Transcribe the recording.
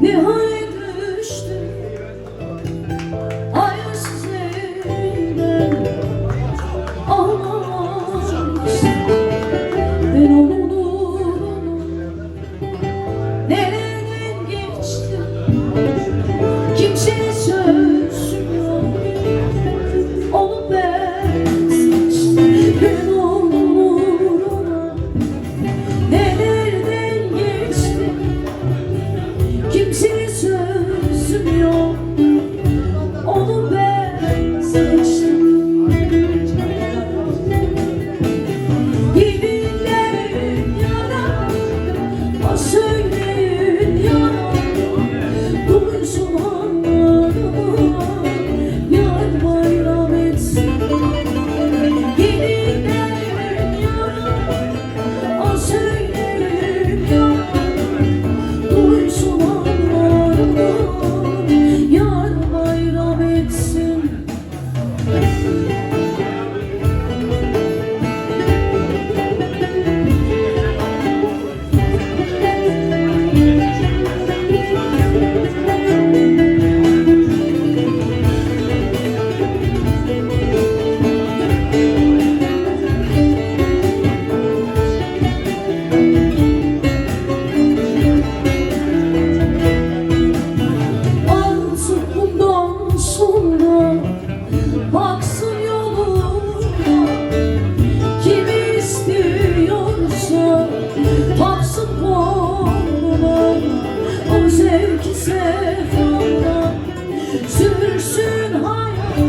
Ne hale düştüm hayırsız elinden. Ağlamak ben onun uğruna nereden geçtim. Kimseye sözüm yok, onu ben seçtim. Ben onun uğruna nelerden geçtim. Kimseye sözüm yok, onu ben seçtim. Yeminlerin yalan, o söyleyin yalan. Duysun anlarım, yar bayram etsin. Yeminlerin yalan, o söyleyin yalan. Duysun anlarım, yar bayram etsin. Artık bundan sonra baksın yoluna, kimi istiyorsa baksın koluna. O zevki sefana sürsün hayat.